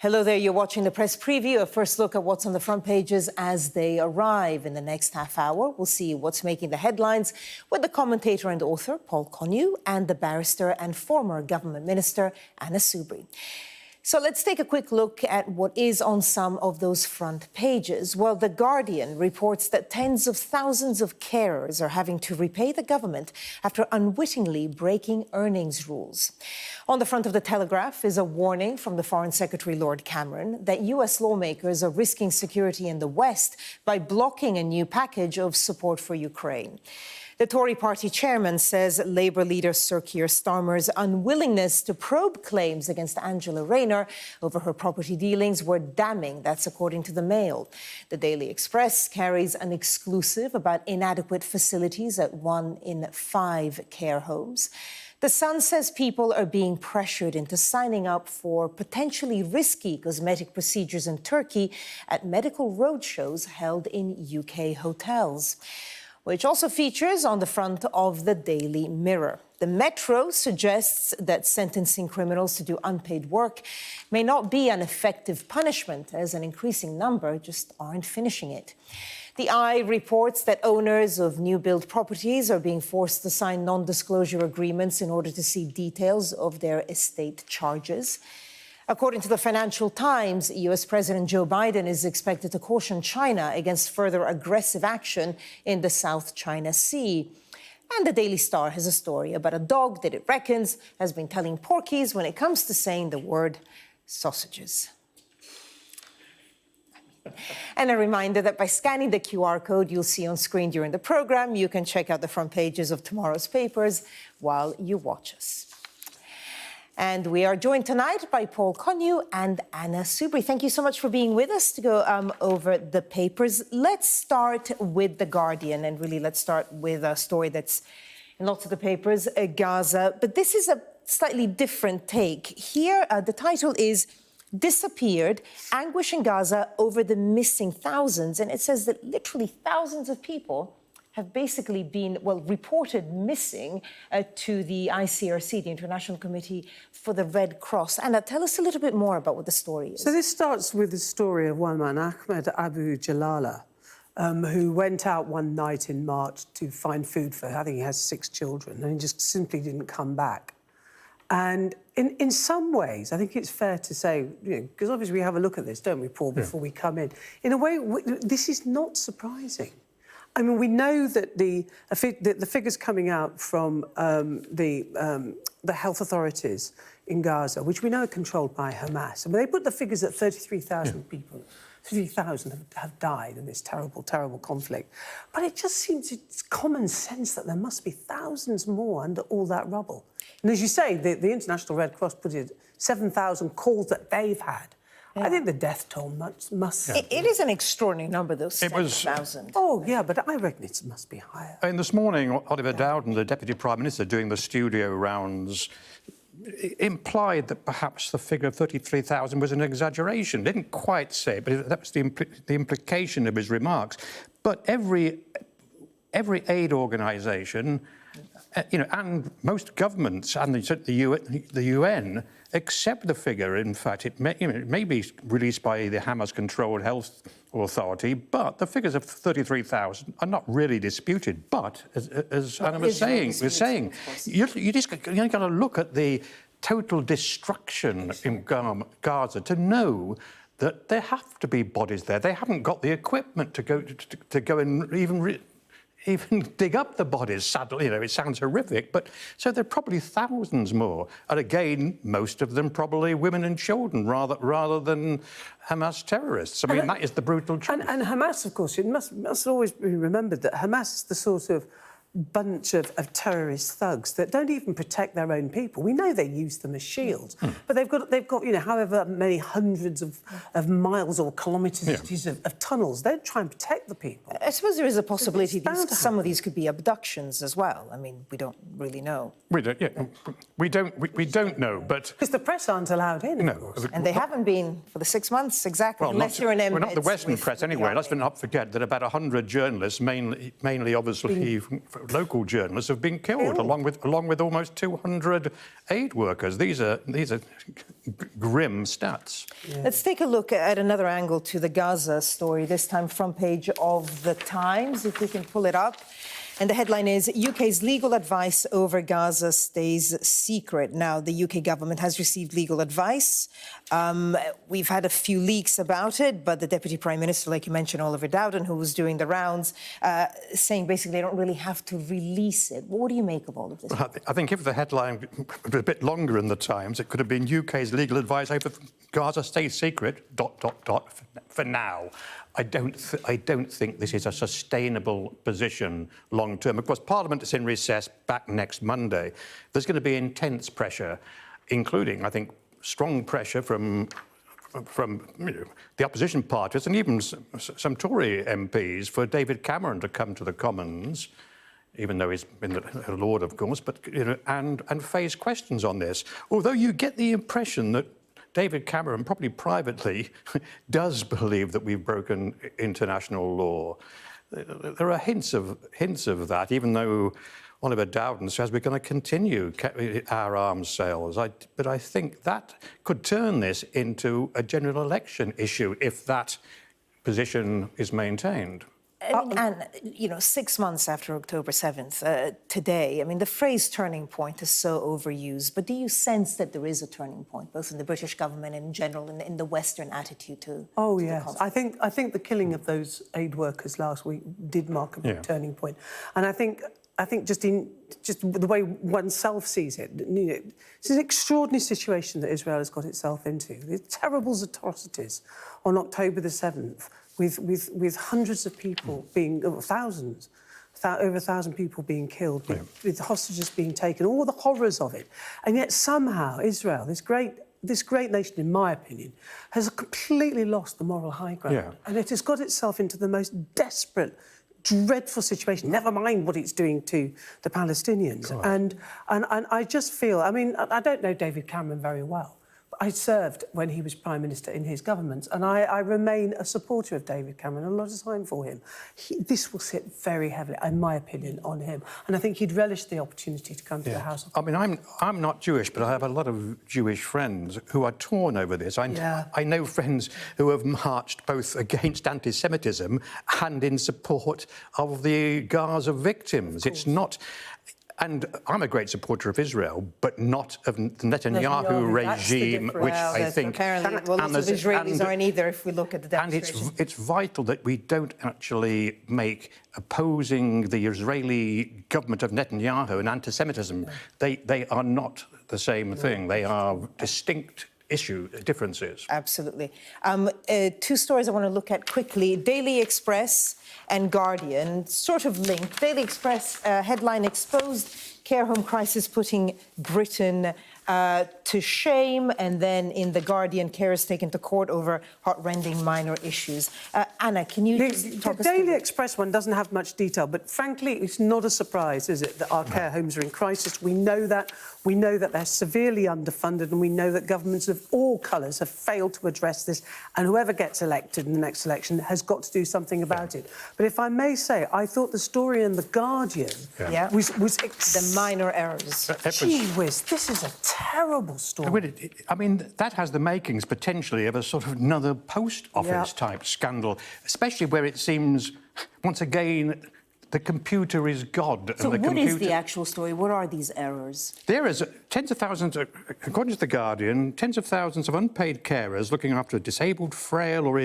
Hello there, you're watching the press preview, a first look at what's on the front pages as they arrive. In the next half hour, we'll see what's making the headlines with the commentator and author, Paul Connew, and the barrister and former government minister, Anna Soubry. So let's take a quick look at what is on some of those front pages. Well, The Guardian reports that tens of thousands of carers are having to repay the government after unwittingly breaking earnings rules. On the front of The Telegraph is a warning from the Foreign Secretary Lord Cameron that US lawmakers are risking security in the West by blocking a new package of support for Ukraine. The Tory party chairman says Labour leader Sir Keir Starmer's unwillingness to probe claims against Angela Rayner over her property dealings were damning. That's according to the Mail. The Daily Express carries an exclusive about inadequate facilities at 1 in 5 care homes. The Sun says people are being pressured into signing up for potentially risky cosmetic procedures in Turkey at medical roadshows held in UK hotels, which also features on the front of the Daily Mirror. The Metro suggests that sentencing criminals to do unpaid work may not be an effective punishment, as an increasing number just aren't finishing it. The Eye reports that owners of new-build properties are being forced to sign non-disclosure agreements in order to see details of their estate charges. According to the Financial Times, US President Joe Biden is expected to caution China against further aggressive action in the South China Sea. And the Daily Star has a story about a dog that it reckons has been telling porkies when it comes to saying the word sausages. And a reminder that by scanning the QR code you'll see on screen during the program, you can check out the front pages of tomorrow's papers while you watch us. And we are joined tonight by Paul Connew and Anna Soubry. Thank you so much for being with us to go over the papers. Let's start with The Guardian, and really let's start with a story that's in lots of the papers, Gaza. But this is a slightly different take. Here, the title is Disappeared, Anguish in Gaza over the missing thousands. And it says that literally thousands of people have basically been, reported missing to the ICRC, the International Committee for the Red Cross. Anna, tell us a little bit more about what the story is. So this starts with the story of one man, Ahmed Abu Jalala, who went out one night in March to find food for, I think he has 6 children, and he just simply didn't come back. And in some ways, I think it's fair to say, because obviously we have a look at this, don't we, Paul, before we come in. In a way, this is not surprising. I mean, we know that the figures coming out from the health authorities in Gaza, which we know are controlled by Hamas, and they put the figures at 33,000 people. 30,000 have died in this terrible, terrible conflict. But it just seems it's common sense that there must be thousands more under all that rubble. And as you say, the International Red Cross put it 7,000 calls that they've had. Yeah. I think the death toll must... It is an extraordinary number, those 7,000. Oh, yeah, but I reckon it must be higher. And this morning, Oliver Dowden, the Deputy Prime Minister, doing the studio rounds, implied that perhaps the figure of 33,000 was an exaggeration. Didn't quite say it, but that was the implication of his remarks. But every aid organisation, and most governments and the UN accept the figure. In fact, it may be released by the Hamas-controlled health authority, but the figures of 33,000 are not really disputed. But as Anna was saying, you just got to look at the total destruction in Gaza to know that there have to be bodies there. They haven't got the equipment to go and even dig up the bodies. Sadly, it sounds horrific, but so there are probably thousands more. And again, most of them probably women and children rather than Hamas terrorists. I mean, that is the brutal truth. And Hamas, of course, it must always be remembered that Hamas is the sort of bunch of terrorist thugs that don't even protect their own people. We know they use them as shields, but they've got however many hundreds of miles or kilometres of tunnels. They try and protect the people. I suppose there is a possibility that some of these could be abductions as well. I mean, we don't really know. We don't know, but because the press aren't allowed in. No, and they haven't been for the 6 months exactly. Well, unless you're an not the Western press anyway. Let's not forget that about 100 journalists, mainly obviously local journalists have been killed, along with almost 200 aid workers. These are grim stats. Yeah. Let's take a look at another angle to the Gaza story, this time front page of The Times, if we can pull it up. And the headline is, UK's legal advice over Gaza stays secret. Now, the UK government has received legal advice. We've had a few leaks about it, but the Deputy Prime Minister, like you mentioned, Oliver Dowden, who was doing the rounds, saying basically they don't really have to release it. What do you make of all of this? I think if the headline was a bit longer in the Times, it could have been UK's legal advice over Gaza stays secret, ... for now. I don't think this is a sustainable position long term. Of course, Parliament is in recess back next Monday. There's going to be intense pressure, including, I think, strong pressure from the opposition parties and even some Tory MPs for David Cameron to come to the Commons, even though he's been a Lord, of course, but and face questions on this. Although you get the impression that David Cameron, probably privately, does believe that we've broken international law. There are hints of that, even though Oliver Dowden says we're going to continue our arms sales. But I think that could turn this into a general election issue if that position is maintained. And, 6 months after October 7th, today, I mean, the phrase turning point is so overused, but do you sense that there is a turning point, both in the British government and in general, in the Western attitude to yes. I think the killing of those aid workers last week did mark a big turning point. And I think just the way oneself sees it, it's an extraordinary situation that Israel has got itself into. The terrible atrocities on October the 7th, with hundreds of people being, thousands, over 1,000 people being killed, with hostages being taken, all the horrors of it. And yet somehow Israel, this great nation, in my opinion, has completely lost the moral high ground. Yeah. And it has got itself into the most desperate, dreadful situation, never mind what it's doing to the Palestinians. Right. And I just feel, I mean, I don't know David Cameron very well. I served when he was Prime Minister in his government, and I remain a supporter of David Cameron, a lot of time for him. This will sit very heavily, in my opinion, on him, and I think he'd relish the opportunity to come to the House of Commons. I mean, I'm not Jewish, but I have a lot of Jewish friends who are torn over this. I know friends who have marched both against anti-Semitism and in support of the Gaza victims. It's not... And I'm a great supporter of Israel, but not of the Netanyahu regime, which I think... Apparently, lots of Israelis aren't either, if we look at the demonstrations. And it's vital that we don't actually make opposing the Israeli government of Netanyahu and anti-Semitism. They are not the same thing. They are distinct differences. Absolutely. Two stories I want to look at quickly. Daily Express and Guardian, sort of linked. Daily Express headline, exposed care home crisis putting Britain to shame. And then in The Guardian, carers taken to court over heart-rending minor issues. Anna, can you talk us through? The Daily Express one doesn't have much detail, but frankly, it's not a surprise, is it, that our care homes are in crisis? We know that. We know that they're severely underfunded, and we know that governments of all colours have failed to address this, and whoever gets elected in the next election has got to do something about it. But if I may say, I thought the story in The Guardian was the minor errors. Gee whiz, this is a terrible story. I mean, that has the makings, potentially, of a sort of another post office-type scandal, especially where it seems, once again, the computer is God. So what is the actual story? What are these errors? There is tens of thousands, according to The Guardian, tens of thousands of unpaid carers looking after disabled, frail or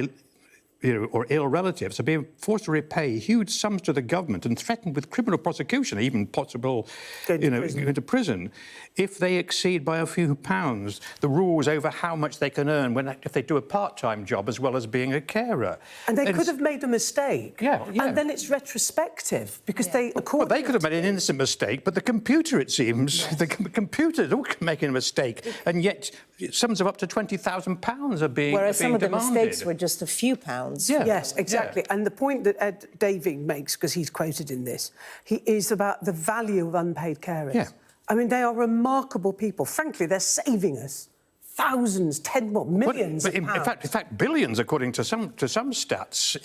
ill relatives are being forced to repay huge sums to the government and threatened with criminal prosecution, even possible, going to prison, if they exceed by a few pounds the rules over how much they can earn if they do a part-time job as well as being a carer. And they could have made a mistake. And then it's retrospective because they could have made an innocent mistake, but the computer, it seems, the computer is making a mistake, and yet sums of up to £20,000 are being Whereas some of the demanded. mistakes were just a few pounds. Yes, exactly. And the point that Ed Davey makes, because he's quoted in this, is about the value of unpaid carers. I mean, they are remarkable people. Frankly, they're saving us thousands, millions But of pounds. in fact, billions, according to some stats,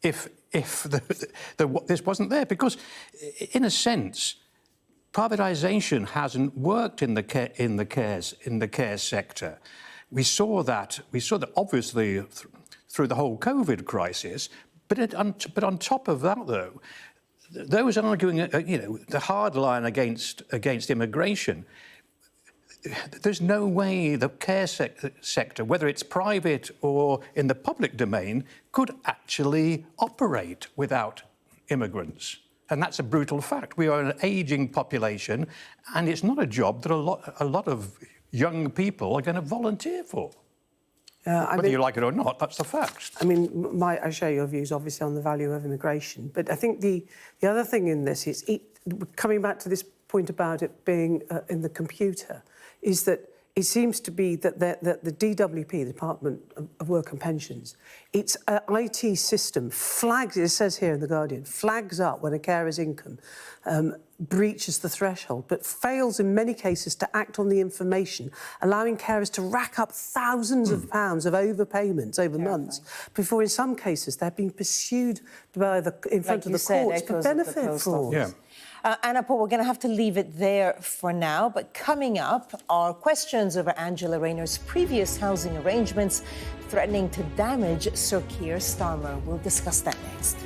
if this wasn't there, because in a sense, privatisation hasn't worked in the care sector. We saw that obviously through the whole COVID crisis, but on top of that, though, those arguing, the hard line against immigration. There's no way the care sector, whether it's private or in the public domain, could actually operate without immigrants. And that's a brutal fact. We are an ageing population, and it's not a job that a lot of young people are going to volunteer for. Whether you like it or not, that's the fact. I mean, I share your views, obviously, on the value of immigration. But I think the other thing in this is, coming back to this point about it being in the computer, is that it seems to be that the DWP, the Department of Work and Pensions, its IT system flags, it says here in The Guardian, flags up when a carer's income breaches the threshold, but fails in many cases to act on the information, allowing carers to rack up thousands of pounds of overpayments over months, before in some cases they're being pursued in front of the courts for benefit fraud. Yeah. Anna, Paul, we're going to have to leave it there for now. But coming up are questions over Angela Rayner's previous housing arrangements threatening to damage Sir Keir Starmer. We'll discuss that next.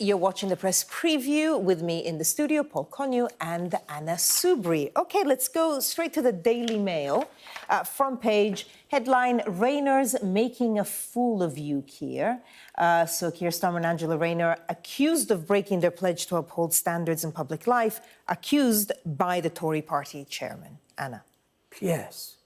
You're watching the press preview with me in the studio, Paul Connew and Anna Soubry. OK, let's go straight to the Daily Mail. Front page, headline, Rayner's making a fool of you, Keir. So Keir Starmer and Angela Rayner accused of breaking their pledge to uphold standards in public life, accused by the Tory party chairman. Anna. Yes.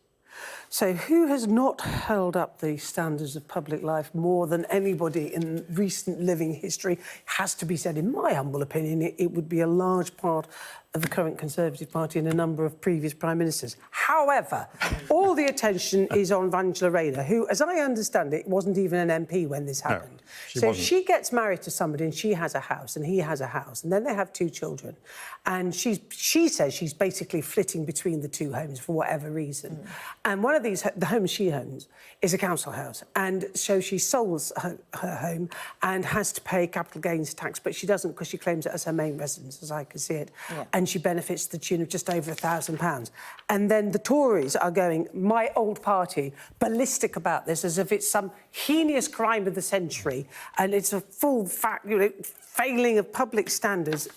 So who has not held up the standards of public life more than anybody in recent living history? Has to be said, in my humble opinion, it would be a large part of the current Conservative Party and a number of previous Prime Ministers. However, all the attention is on Angela Rayner, who, as I understand it, wasn't even an MP when this happened. So if she gets married to somebody and she has a house and he has a house, and then they have two children, and she says she's basically flitting between the two homes for whatever reason. And one of these, the home she owns, is a council house. And so she sold her home and has to pay capital gains tax, but she doesn't because she claims it as her main residence, as I can see it. Yeah. And she benefits to the tune of just over £1,000. And then the Tories are going, my old party, ballistic about this, as if it's some heinous crime of the century, and it's a full failing of public standards.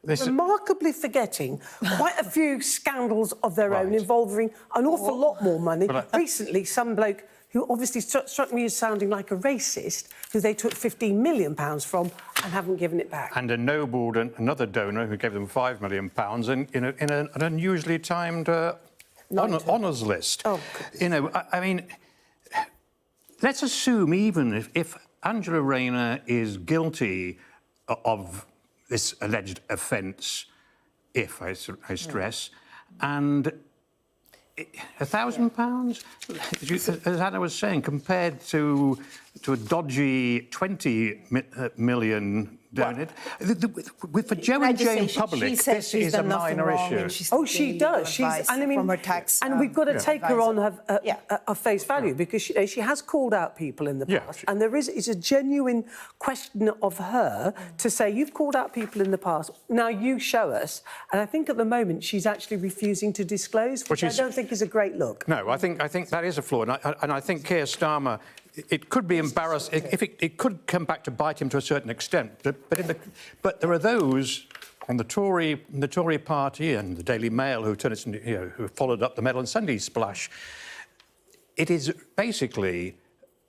Remarkably forgetting quite a few scandals of their own involving an awful lot more money. Recently, some bloke who obviously struck me as sounding like a racist, who they took £15 million from and haven't given it back. And ennobled another donor who gave them £5 million in an unusually timed honours list. Oh, I mean, let's assume even if Angela Rayner is guilty of this alleged offence, if I stress, and £1,000, as Anna was saying, compared to a dodgy 20 million donate. For Joe and Jane Public, this is a minor issue. Oh, she does. From her tax, and we've got to take her on her face value, because she has called out people in the past, and it's a genuine question of her to say, you've called out people in the past, now you show us. And I think at the moment she's actually refusing to disclose, which I don't think is a great look. No, I think that is a flaw, and I think Keir Starmer, it could be embarrassing. If it could come back to bite him to a certain extent, but there are those on the Tory party and the Daily Mail who who followed up the Medal and Sunday splash. It is basically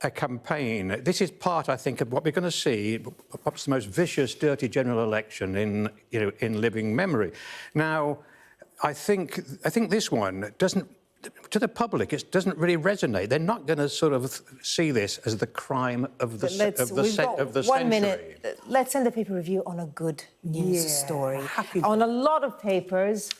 a campaign. This is part, I think, of what we're going to see, perhaps the most vicious, dirty general election in living memory. Now, I think this one doesn't. To the public, it doesn't really resonate. They're not going to sort of see this as the crime of the century. 1 minute. Let's end the paper review on a good news story. On a lot of papers.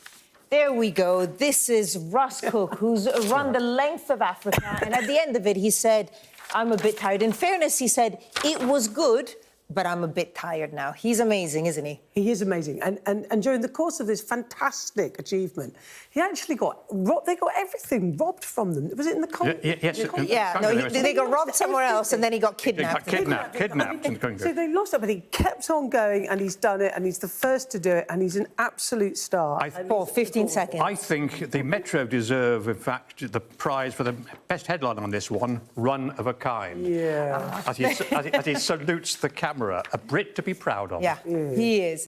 There we go. This is Russ Cook, who's run the length of Africa. And at the end of it, he said, I'm a bit tired. In fairness, he said, it was good, but I'm a bit tired now. He's amazing, isn't he? He is amazing. And during the course of this fantastic achievement, he actually got robbed. They got everything robbed from them. Was it in the Congo? Yes. Yeah, no, they got robbed somewhere else and then he got kidnapped. Kidnapped in Congo. So they lost it, but he kept on going and he's done it and he's the first to do it and he's an absolute star. Paul, 15 seconds. I think the Metro deserve, in fact, the prize for the best headline on this one, Run of a Kind. Yeah. As he salutes the camera, a Brit to be proud of. Yeah, he is.